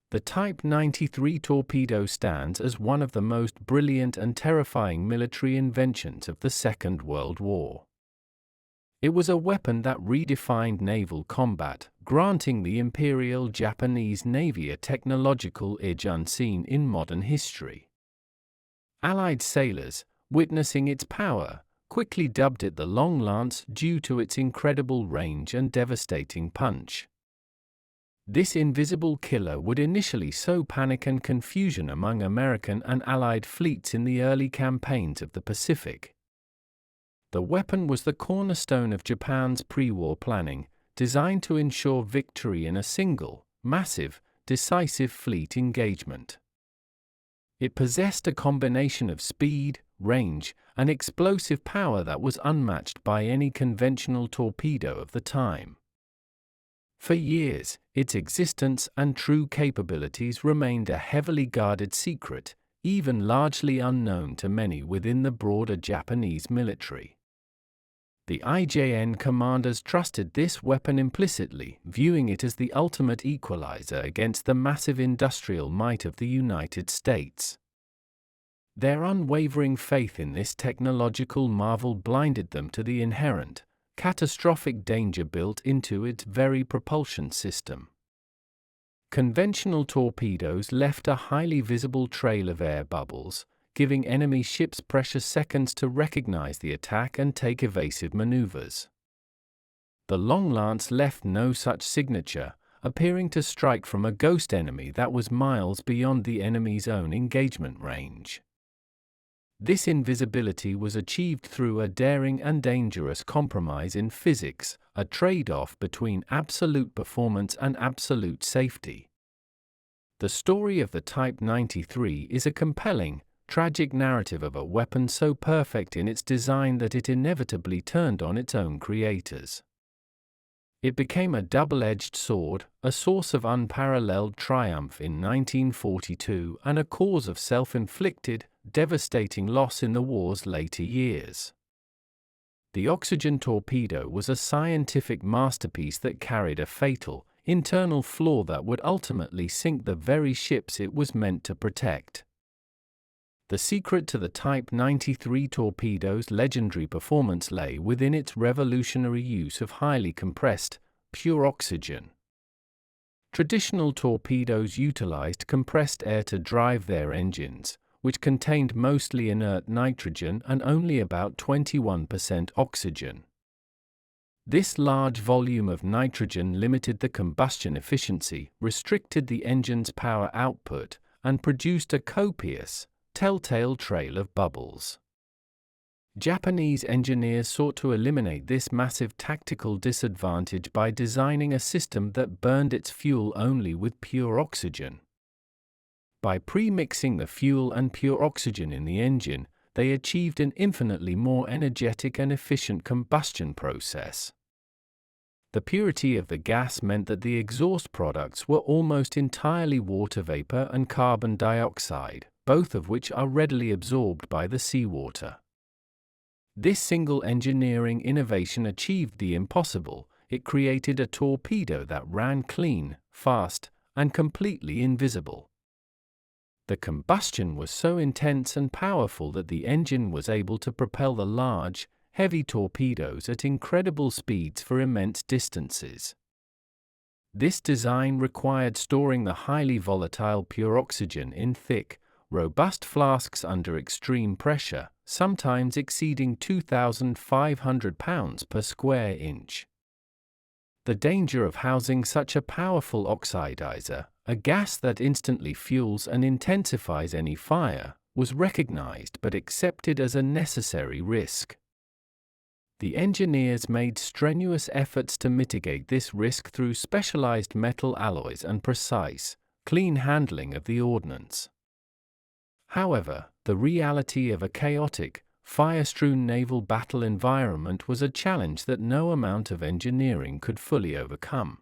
The Type 93 torpedo stands as one of the most brilliant and terrifying military inventions of the Second World War. It was a weapon that redefined naval combat, granting the Imperial Japanese Navy a technological edge unseen in modern history. Allied sailors, witnessing its power, quickly dubbed it the Long Lance due to its incredible range and devastating punch. This invisible killer would initially sow panic and confusion among American and Allied fleets in the early campaigns of the Pacific. The weapon was the cornerstone of Japan's pre-war planning, designed to ensure victory in a single, massive, decisive fleet engagement. It possessed a combination of speed, range, and explosive power that was unmatched by any conventional torpedo of the time. For years, its existence and true capabilities remained a heavily guarded secret, even largely unknown to many within the broader Japanese military. The IJN commanders trusted this weapon implicitly, viewing it as the ultimate equalizer against the massive industrial might of the United States. Their unwavering faith in this technological marvel blinded them to the inherent, catastrophic danger built into its very propulsion system. Conventional torpedoes left a highly visible trail of air bubbles, giving enemy ships precious seconds to recognize the attack and take evasive maneuvers. The Long Lance left no such signature, appearing to strike from a ghost enemy that was miles beyond the enemy's own engagement range. This invisibility was achieved through a daring and dangerous compromise in physics, a trade-off between absolute performance and absolute safety. The story of the Type 93 is a compelling, tragic narrative of a weapon so perfect in its design that it inevitably turned on its own creators. It became a double-edged sword, a source of unparalleled triumph in 1942 and a cause of self-inflicted, devastating loss in the war's later years. The oxygen torpedo was a scientific masterpiece that carried a fatal, internal flaw that would ultimately sink the very ships it was meant to protect. The secret to the Type 93 torpedo's legendary performance lay within its revolutionary use of highly compressed, pure oxygen. Traditional torpedoes utilized compressed air to drive their engines, which contained mostly inert nitrogen and only about 21% oxygen. This large volume of nitrogen limited the combustion efficiency, restricted the engine's power output, and produced a copious, telltale trail of bubbles. Japanese engineers sought to eliminate this massive tactical disadvantage by designing a system that burned its fuel only with pure oxygen. By pre-mixing the fuel and pure oxygen in the engine, they achieved an infinitely more energetic and efficient combustion process. The purity of the gas meant that the exhaust products were almost entirely water vapor and carbon dioxide, both of which are readily absorbed by the seawater. This single engineering innovation achieved the impossible. It created a torpedo that ran clean, fast, and completely invisible. The combustion was so intense and powerful that the engine was able to propel the large, heavy torpedoes at incredible speeds for immense distances. This design required storing the highly volatile pure oxygen in thick, robust flasks under extreme pressure, sometimes exceeding 2,500 pounds per square inch. The danger of housing such a powerful oxidizer, a gas that instantly fuels and intensifies any fire, was recognized but accepted as a necessary risk. The engineers made strenuous efforts to mitigate this risk through specialized metal alloys and precise, clean handling of the ordnance. However, the reality of a chaotic, fire-strewn naval battle environment was a challenge that no amount of engineering could fully overcome.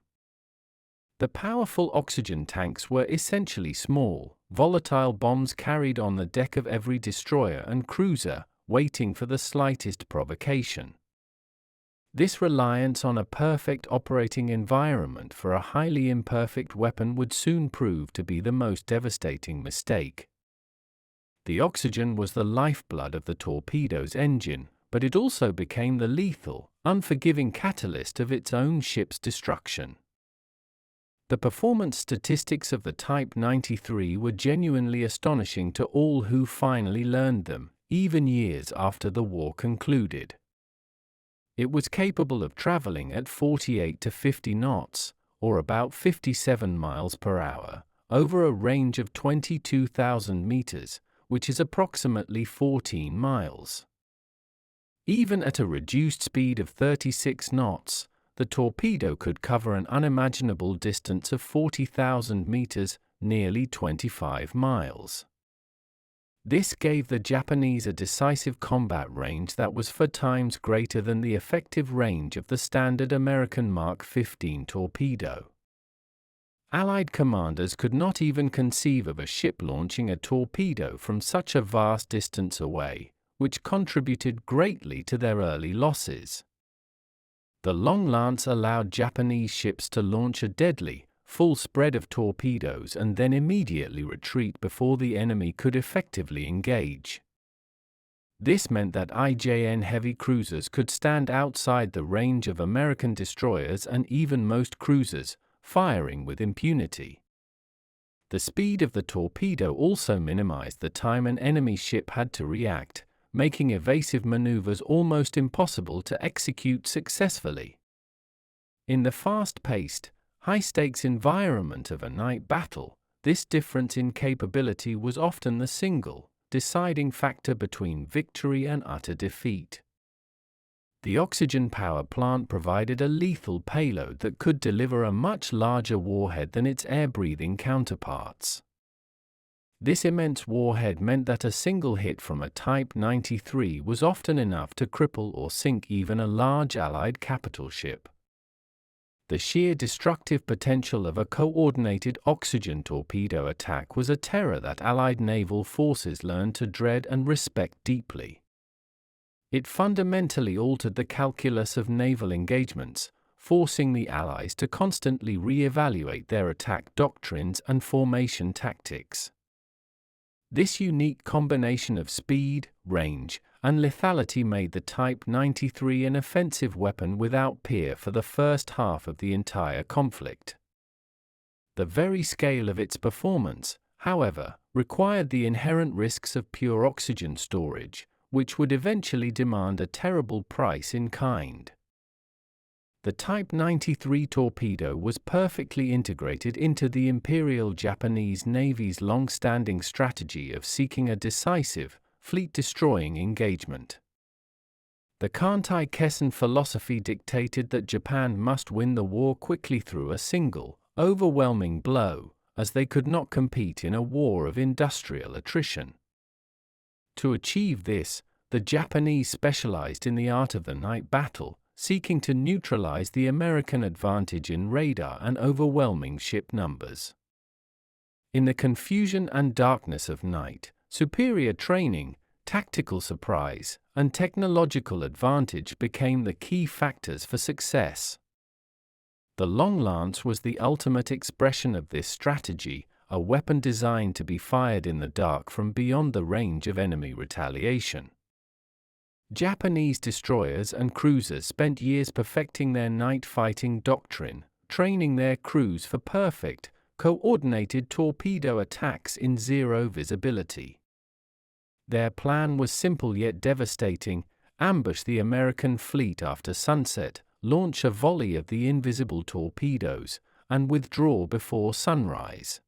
The powerful oxygen tanks were essentially small, volatile bombs carried on the deck of every destroyer and cruiser, waiting for the slightest provocation. This reliance on a perfect operating environment for a highly imperfect weapon would soon prove to be the most devastating mistake. The oxygen was the lifeblood of the torpedo's engine, but it also became the lethal, unforgiving catalyst of its own ship's destruction. The performance statistics of the Type 93 were genuinely astonishing to all who finally learned them, even years after the war concluded. It was capable of traveling at 48 to 50 knots, or about 57 miles per hour, over a range of 22,000 meters, which is approximately 14 miles. Even at a reduced speed of 36 knots, the torpedo could cover an unimaginable distance of 40,000 meters, nearly 25 miles. This gave the Japanese a decisive combat range that was 4 times greater than the effective range of the standard American Mark 15 torpedo. Allied commanders could not even conceive of a ship launching a torpedo from such a vast distance away, which contributed greatly to their early losses. The Long Lance allowed Japanese ships to launch a deadly, full spread of torpedoes and then immediately retreat before the enemy could effectively engage. This meant that IJN heavy cruisers could stand outside the range of American destroyers and even most cruisers, firing with impunity. The speed of the torpedo also minimized the time an enemy ship had to react, making evasive maneuvers almost impossible to execute successfully. In the fast-paced, high-stakes environment of a night battle, this difference in capability was often the single, deciding factor between victory and utter defeat. The oxygen power plant provided a lethal payload that could deliver a much larger warhead than its air-breathing counterparts. This immense warhead meant that a single hit from a Type 93 was often enough to cripple or sink even a large Allied capital ship. The sheer destructive potential of a coordinated oxygen torpedo attack was a terror that Allied naval forces learned to dread and respect deeply. It fundamentally altered the calculus of naval engagements, forcing the Allies to constantly re-evaluate their attack doctrines and formation tactics. This unique combination of speed, range, and lethality made the Type 93 an offensive weapon without peer for the first half of the entire conflict. The very scale of its performance, however, required the inherent risks of pure oxygen storage, which would eventually demand a terrible price in kind. The Type 93 torpedo was perfectly integrated into the Imperial Japanese Navy's long-standing strategy of seeking a decisive, fleet-destroying engagement. The Kantai-Kessen philosophy dictated that Japan must win the war quickly through a single, overwhelming blow, as they could not compete in a war of industrial attrition. To achieve this, the Japanese specialized in the art of the night battle, seeking to neutralize the American advantage in radar and overwhelming ship numbers. In the confusion and darkness of night, superior training, tactical surprise, and technological advantage became the key factors for success. The Long Lance was the ultimate expression of this strategy, a weapon designed to be fired in the dark from beyond the range of enemy retaliation. Japanese destroyers and cruisers spent years perfecting their night fighting doctrine, training their crews for perfect, coordinated torpedo attacks in zero visibility. Their plan was simple yet devastating: ambush the American fleet after sunset, launch a volley of the invisible torpedoes, and withdraw before sunrise.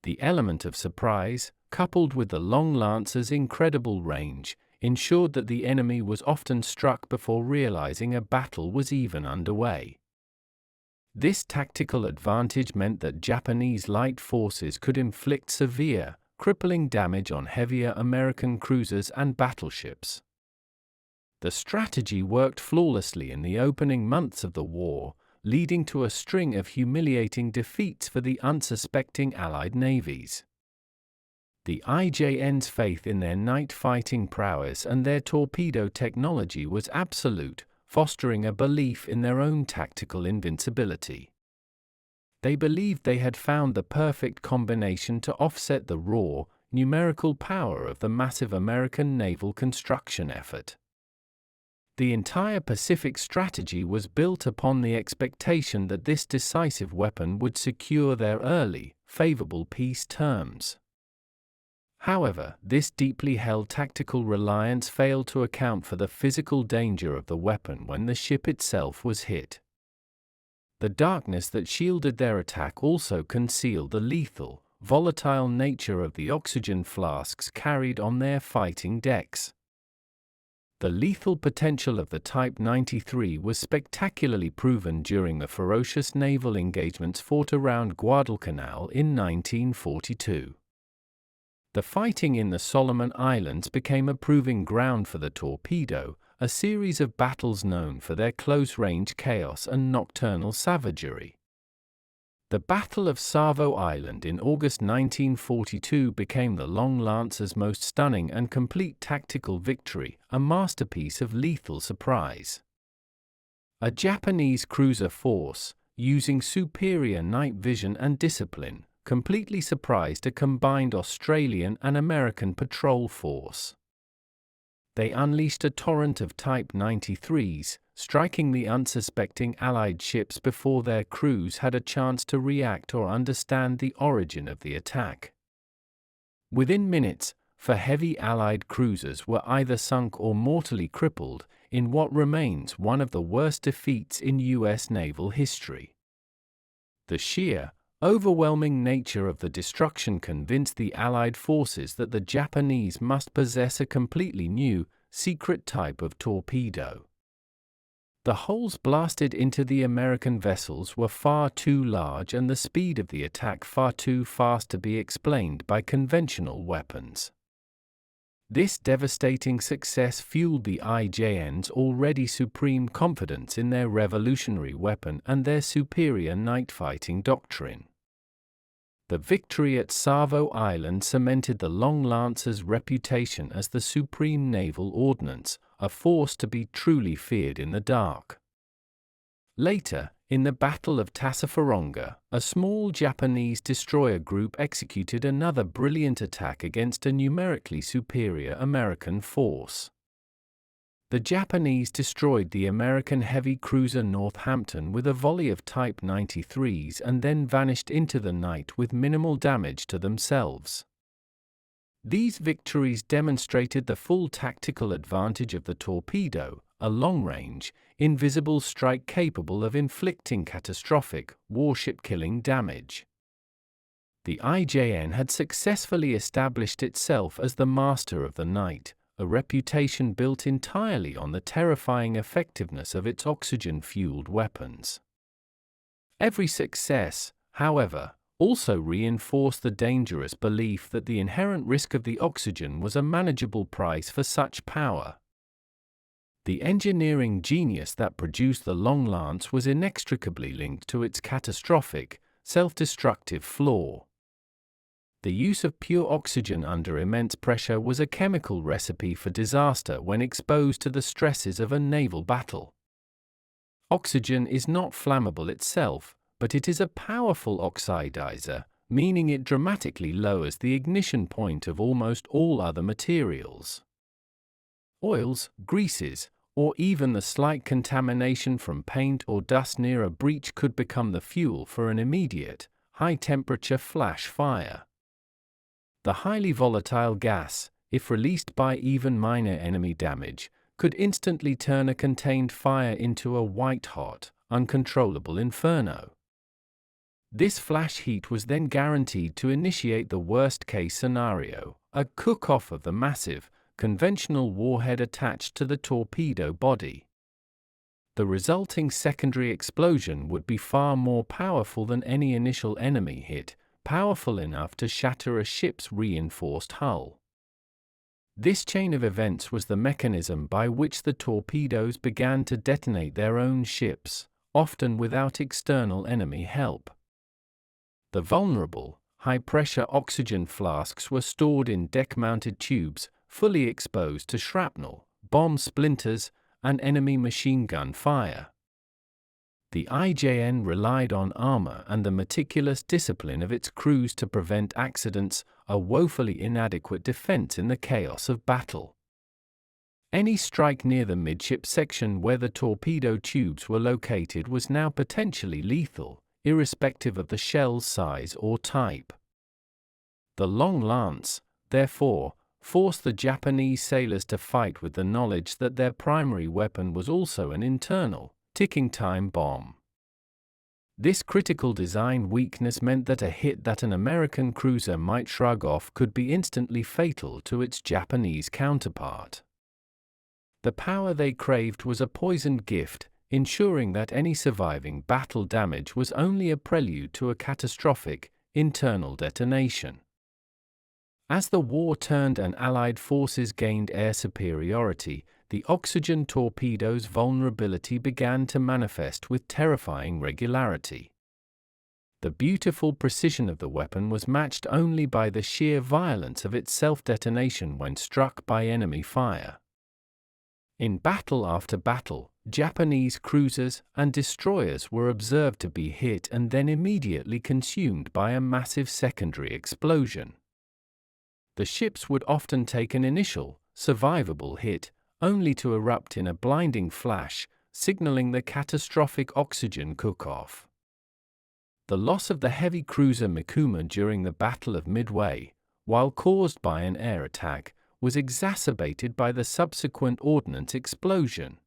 The element of surprise, coupled with the Long Lance's incredible range, ensured that the enemy was often struck before realizing a battle was even underway. This tactical advantage meant that Japanese light forces could inflict severe, crippling damage on heavier American cruisers and battleships. The strategy worked flawlessly in the opening months of the war, leading to a string of humiliating defeats for the unsuspecting Allied navies. The IJN's faith in their night fighting prowess and their torpedo technology was absolute, fostering a belief in their own tactical invincibility. They believed they had found the perfect combination to offset the raw, numerical power of the massive American naval construction effort. The entire Pacific strategy was built upon the expectation that this decisive weapon would secure their early, favorable peace terms. However, this deeply held tactical reliance failed to account for the physical danger of the weapon when the ship itself was hit. The darkness that shielded their attack also concealed the lethal, volatile nature of the oxygen flasks carried on their fighting decks. The lethal potential of the Type 93 was spectacularly proven during the ferocious naval engagements fought around Guadalcanal in 1942. The fighting in the Solomon Islands became a proving ground for the torpedo, a series of battles known for their close-range chaos and nocturnal savagery. The Battle of Savo Island in August 1942 became the Long Lancer's most stunning and complete tactical victory, a masterpiece of lethal surprise. A Japanese cruiser force, using superior night vision and discipline, completely surprised a combined Australian and American patrol force. They unleashed a torrent of Type 93s, striking the unsuspecting Allied ships before their crews had a chance to react or understand the origin of the attack. Within minutes, for heavy Allied cruisers were either sunk or mortally crippled, in what remains one of the worst defeats in U.S. naval history. The sheer, overwhelming nature of the destruction convinced the Allied forces that the Japanese must possess a completely new, secret type of torpedo. The holes blasted into the American vessels were far too large and the speed of the attack far too fast to be explained by conventional weapons. This devastating success fueled the IJN's already supreme confidence in their revolutionary weapon and their superior night fighting doctrine. The victory at Savo Island cemented the Long Lancer's reputation as the supreme naval ordnance, a force to be truly feared in the dark. Later, in the Battle of Tassafaronga, a small Japanese destroyer group executed another brilliant attack against a numerically superior American force. The Japanese destroyed the American heavy cruiser Northampton with a volley of Type 93s and then vanished into the night with minimal damage to themselves. These victories demonstrated the full tactical advantage of the torpedo, a long-range, invisible strike capable of inflicting catastrophic, warship-killing damage. The IJN had successfully established itself as the master of the night, a reputation built entirely on the terrifying effectiveness of its oxygen-fueled weapons. Every success, however, also reinforced the dangerous belief that the inherent risk of the oxygen was a manageable price for such power. The engineering genius that produced the Long Lance was inextricably linked to its catastrophic, self-destructive flaw. The use of pure oxygen under immense pressure was a chemical recipe for disaster when exposed to the stresses of a naval battle. Oxygen is not flammable itself, but it is a powerful oxidizer, meaning it dramatically lowers the ignition point of almost all other materials. Oils, greases, or even the slight contamination from paint or dust near a breach could become the fuel for an immediate, high-temperature flash fire. The highly volatile gas, if released by even minor enemy damage, could instantly turn a contained fire into a white-hot, uncontrollable inferno. This flash heat was then guaranteed to initiate the worst-case scenario, a cook-off of the massive, conventional warhead attached to the torpedo body. The resulting secondary explosion would be far more powerful than any initial enemy hit, powerful enough to shatter a ship's reinforced hull. This chain of events was the mechanism by which the torpedoes began to detonate their own ships, often without external enemy help. The vulnerable, high-pressure oxygen flasks were stored in deck-mounted tubes, fully exposed to shrapnel, bomb splinters, and enemy machine gun fire. The IJN relied on armor and the meticulous discipline of its crews to prevent accidents, a woefully inadequate defense in the chaos of battle. Any strike near the midship section where the torpedo tubes were located was now potentially lethal, irrespective of the shell's size or type. The long lance, therefore, forced the Japanese sailors to fight with the knowledge that their primary weapon was also an internal, ticking time bomb. This critical design weakness meant that a hit that an American cruiser might shrug off could be instantly fatal to its Japanese counterpart. The power they craved was a poisoned gift, ensuring that any surviving battle damage was only a prelude to a catastrophic, internal detonation. As the war turned and Allied forces gained air superiority, the oxygen torpedo's vulnerability began to manifest with terrifying regularity. The beautiful precision of the weapon was matched only by the sheer violence of its self-detonation when struck by enemy fire. In battle after battle, Japanese cruisers and destroyers were observed to be hit and then immediately consumed by a massive secondary explosion. The ships would often take an initial, survivable hit, only to erupt in a blinding flash, signaling the catastrophic oxygen cook-off. The loss of the heavy cruiser Mikuma during the Battle of Midway, while caused by an air attack, was exacerbated by the subsequent ordnance explosion.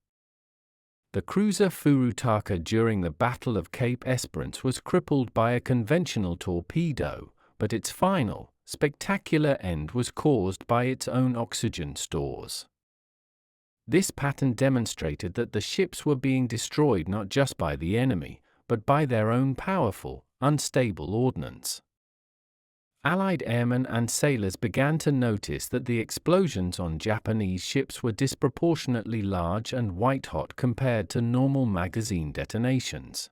The cruiser Furutaka during the Battle of Cape Esperance was crippled by a conventional torpedo, but its final, spectacular end was caused by its own oxygen stores. This pattern demonstrated that the ships were being destroyed not just by the enemy, but by their own powerful, unstable ordnance. Allied airmen and sailors began to notice that the explosions on Japanese ships were disproportionately large and white-hot compared to normal magazine detonations.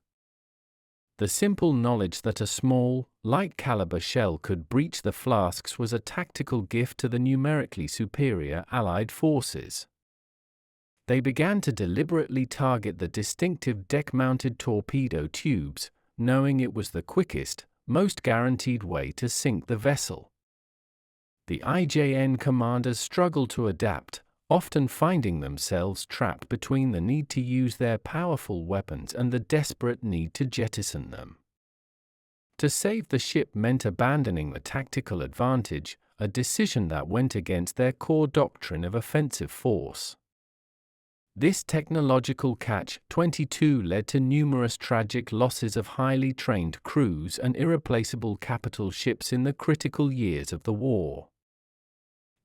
The simple knowledge that a small, light-caliber shell could breach the flasks was a tactical gift to the numerically superior Allied forces. They began to deliberately target the distinctive deck-mounted torpedo tubes, knowing it was the quickest, most guaranteed way to sink the vessel. The IJN commanders struggled to adapt, often finding themselves trapped between the need to use their powerful weapons and the desperate need to jettison them. To save the ship meant abandoning the tactical advantage, a decision that went against their core doctrine of offensive force. This technological catch-22 led to numerous tragic losses of highly trained crews and irreplaceable capital ships in the critical years of the war.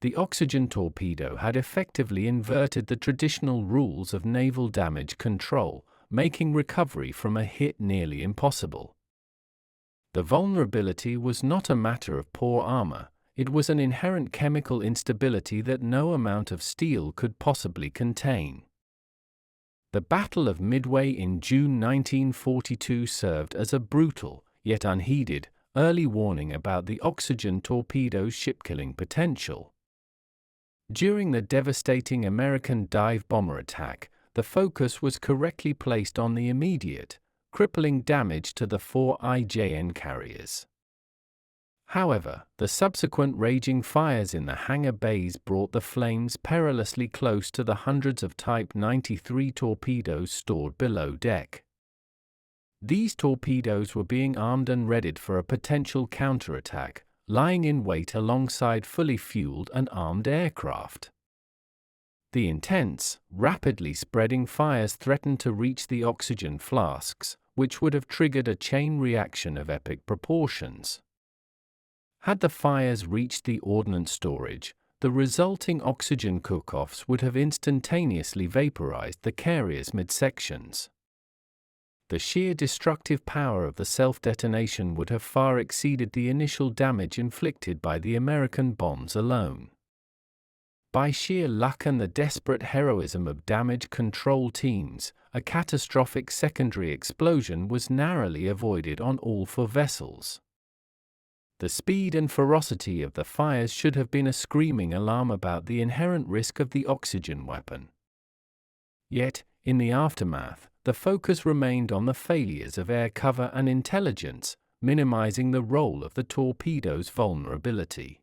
The oxygen torpedo had effectively inverted the traditional rules of naval damage control, making recovery from a hit nearly impossible. The vulnerability was not a matter of poor armor, it was an inherent chemical instability that no amount of steel could possibly contain. The Battle of Midway in June 1942 served as a brutal, yet unheeded, early warning about the oxygen torpedo's ship-killing potential. During the devastating American dive bomber attack, the focus was correctly placed on the immediate, crippling damage to the 4 IJN carriers. However, the subsequent raging fires in the hangar bays brought the flames perilously close to the hundreds of Type 93 torpedoes stored below deck. These torpedoes were being armed and readied for a potential counterattack, lying in wait alongside fully fueled and armed aircraft. The intense, rapidly spreading fires threatened to reach the oxygen flasks, which would have triggered a chain reaction of epic proportions. Had the fires reached the ordnance storage, the resulting oxygen cook-offs would have instantaneously vaporized the carrier's midsections. The sheer destructive power of the self-detonation would have far exceeded the initial damage inflicted by the American bombs alone. By sheer luck and the desperate heroism of damage control teams, a catastrophic secondary explosion was narrowly avoided on all 4 vessels. The speed and ferocity of the fires should have been a screaming alarm about the inherent risk of the oxygen weapon. Yet, in the aftermath, the focus remained on the failures of air cover and intelligence, minimizing the role of the torpedo's vulnerability.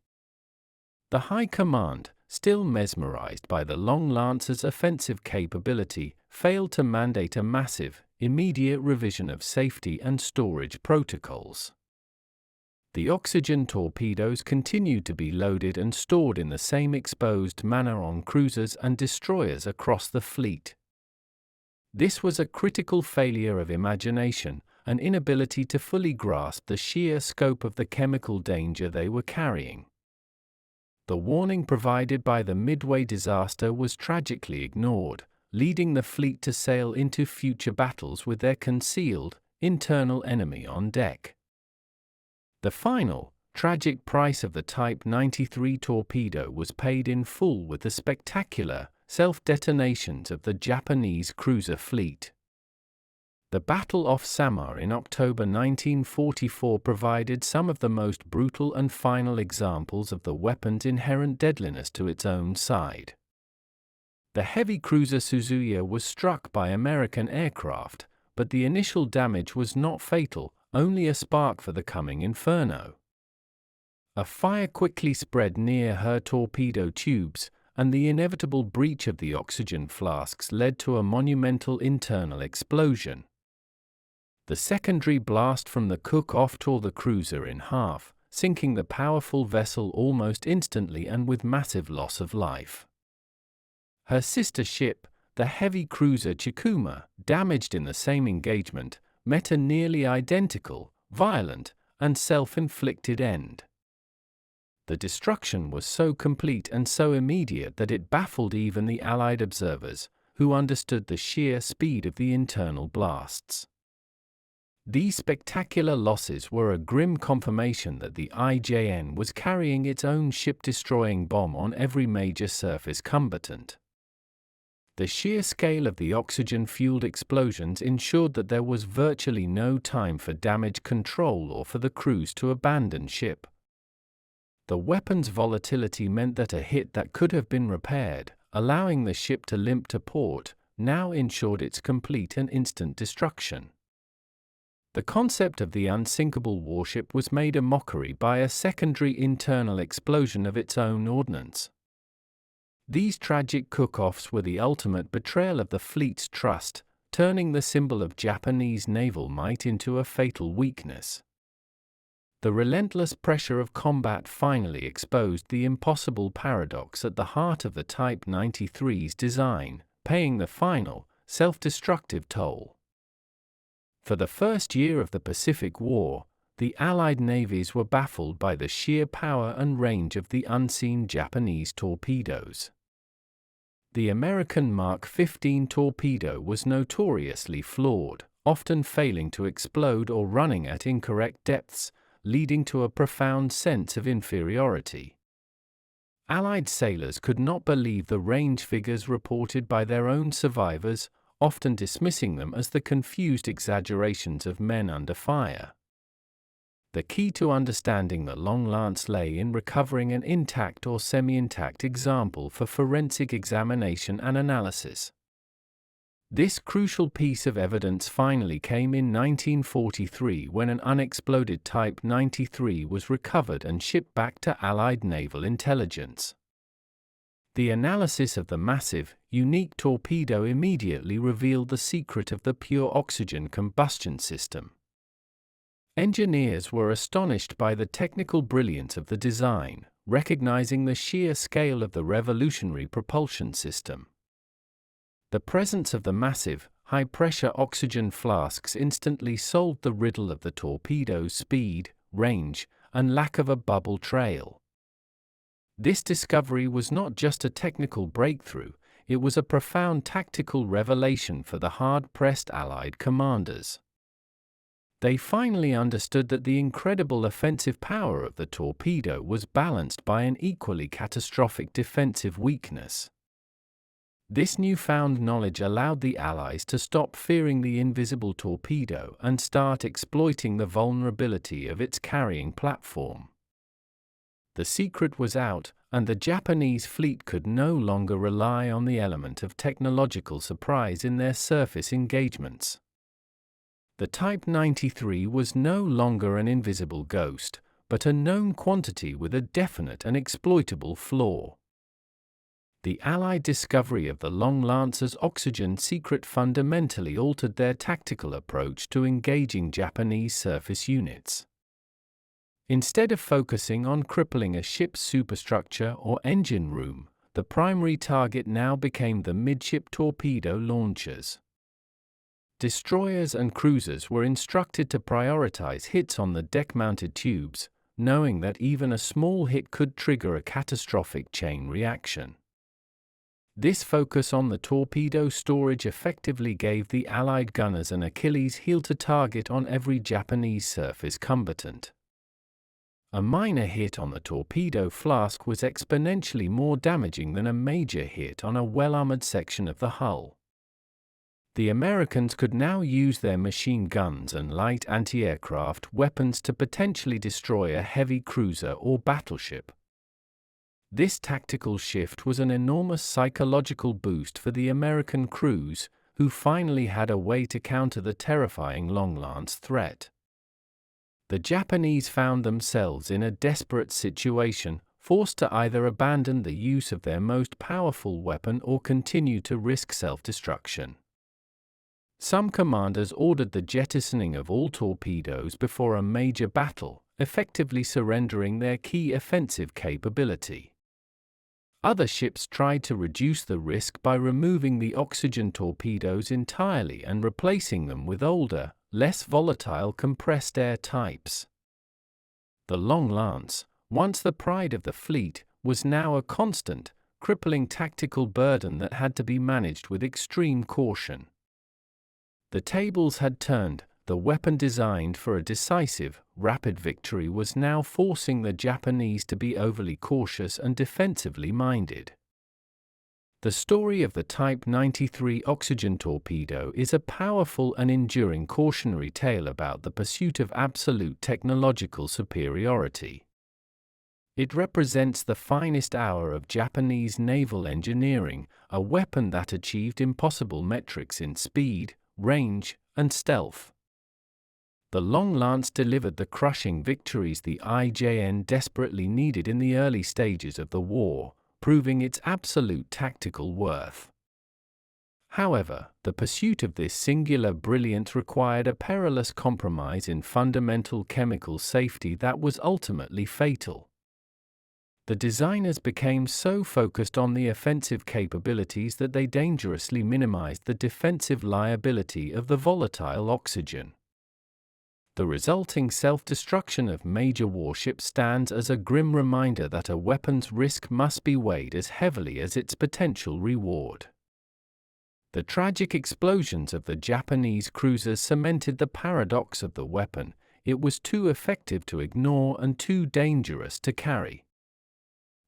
The High Command, still mesmerized by the Long Lancer's offensive capability, failed to mandate a massive, immediate revision of safety and storage protocols. The oxygen torpedoes continued to be loaded and stored in the same exposed manner on cruisers and destroyers across the fleet. This was a critical failure of imagination, an inability to fully grasp the sheer scope of the chemical danger they were carrying. The warning provided by the Midway disaster was tragically ignored, leading the fleet to sail into future battles with their concealed, internal enemy on deck. The final, tragic price of the Type 93 torpedo was paid in full with the spectacular, self-detonations of the Japanese cruiser fleet. The battle off Samar in October 1944 provided some of the most brutal and final examples of the weapon's inherent deadliness to its own side. The heavy cruiser Suzuya was struck by American aircraft, but the initial damage was not fatal, only a spark for the coming inferno. A fire quickly spread near her torpedo tubes, and the inevitable breach of the oxygen flasks led to a monumental internal explosion. The secondary blast from the cook-off tore the cruiser in half, sinking the powerful vessel almost instantly and with massive loss of life. Her sister ship, the heavy cruiser Chikuma, damaged in the same engagement, met a nearly identical, violent, and self-inflicted end. The destruction was so complete and so immediate that it baffled even the Allied observers, who understood the sheer speed of the internal blasts. These spectacular losses were a grim confirmation that the IJN was carrying its own ship-destroying bomb on every major surface combatant. The sheer scale of the oxygen-fueled explosions ensured that there was virtually no time for damage control or for the crews to abandon ship. The weapon's volatility meant that a hit that could have been repaired, allowing the ship to limp to port, now ensured its complete and instant destruction. The concept of the unsinkable warship was made a mockery by a secondary internal explosion of its own ordnance. These tragic cook-offs were the ultimate betrayal of the fleet's trust, turning the symbol of Japanese naval might into a fatal weakness. The relentless pressure of combat finally exposed the impossible paradox at the heart of the Type 93's design, paying the final, self-destructive toll. For the first year of the Pacific War, the Allied navies were baffled by the sheer power and range of the unseen Japanese torpedoes. The American Mark 15 torpedo was notoriously flawed, often failing to explode or running at incorrect depths, leading to a profound sense of inferiority. Allied sailors could not believe the range figures reported by their own survivors, often dismissing them as the confused exaggerations of men under fire. The key to understanding the Long Lance lay in recovering an intact or semi-intact example for forensic examination and analysis. This crucial piece of evidence finally came in 1943 when an unexploded Type 93 was recovered and shipped back to Allied naval intelligence. The analysis of the massive, unique torpedo immediately revealed the secret of the pure oxygen combustion system. Engineers were astonished by the technical brilliance of the design, recognizing the sheer scale of the revolutionary propulsion system. The presence of the massive, high-pressure oxygen flasks instantly solved the riddle of the torpedo's speed, range, and lack of a bubble trail. This discovery was not just a technical breakthrough, it was a profound tactical revelation for the hard-pressed Allied commanders. They finally understood that the incredible offensive power of the torpedo was balanced by an equally catastrophic defensive weakness. This newfound knowledge allowed the Allies to stop fearing the invisible torpedo and start exploiting the vulnerability of its carrying platform. The secret was out, and the Japanese fleet could no longer rely on the element of technological surprise in their surface engagements. The Type 93 was no longer an invisible ghost, but a known quantity with a definite and exploitable flaw. The Allied discovery of the Long Lancer's oxygen secret fundamentally altered their tactical approach to engaging Japanese surface units. Instead of focusing on crippling a ship's superstructure or engine room, the primary target now became the midship torpedo launchers. Destroyers and cruisers were instructed to prioritize hits on the deck-mounted tubes, knowing that even a small hit could trigger a catastrophic chain reaction. This focus on the torpedo storage effectively gave the Allied gunners an Achilles heel to target on every Japanese surface combatant. A minor hit on the torpedo flask was exponentially more damaging than a major hit on a well-armored section of the hull. The Americans could now use their machine guns and light anti-aircraft weapons to potentially destroy a heavy cruiser or battleship. This tactical shift was an enormous psychological boost for the American crews, who finally had a way to counter the terrifying Long Lance threat. The Japanese found themselves in a desperate situation, forced to either abandon the use of their most powerful weapon or continue to risk self-destruction. Some commanders ordered the jettisoning of all torpedoes before a major battle, effectively surrendering their key offensive capability. Other ships tried to reduce the risk by removing the oxygen torpedoes entirely and replacing them with older, less volatile compressed air types. The Long Lance, once the pride of the fleet, was now a constant, crippling tactical burden that had to be managed with extreme caution. The tables had turned. The weapon designed for a decisive, rapid victory was now forcing the Japanese to be overly cautious and defensively minded. The story of the Type 93 oxygen torpedo is a powerful and enduring cautionary tale about the pursuit of absolute technological superiority. It represents the finest hour of Japanese naval engineering, a weapon that achieved impossible metrics in speed, range, and stealth. The Long Lance delivered the crushing victories the IJN desperately needed in the early stages of the war, proving its absolute tactical worth. However, the pursuit of this singular brilliance required a perilous compromise in fundamental chemical safety that was ultimately fatal. The designers became so focused on the offensive capabilities that they dangerously minimized the defensive liability of the volatile oxygen. The resulting self-destruction of major warships stands as a grim reminder that a weapon's risk must be weighed as heavily as its potential reward. The tragic explosions of the Japanese cruisers cemented the paradox of the weapon: it was too effective to ignore and too dangerous to carry.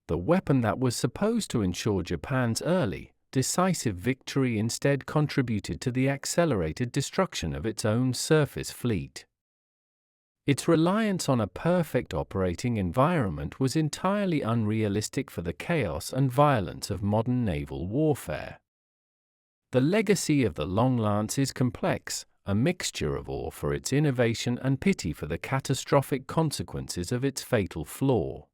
The weapon that was supposed to ensure Japan's early, decisive victory instead contributed to the accelerated destruction of its own surface fleet. Its reliance on a perfect operating environment was entirely unrealistic for the chaos and violence of modern naval warfare. The legacy of the Long Lance is complex, a mixture of awe for its innovation and pity for the catastrophic consequences of its fatal flaw.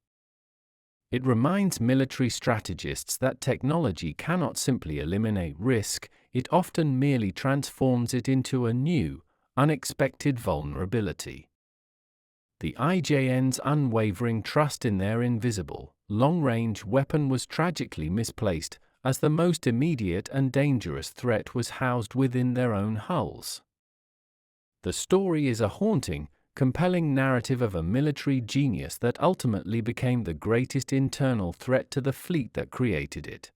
It reminds military strategists that technology cannot simply eliminate risk, it often merely transforms it into a new, unexpected vulnerability. The IJN's unwavering trust in their invisible, long-range weapon was tragically misplaced, as the most immediate and dangerous threat was housed within their own hulls. The story is a haunting, compelling narrative of a military genius that ultimately became the greatest internal threat to the fleet that created it.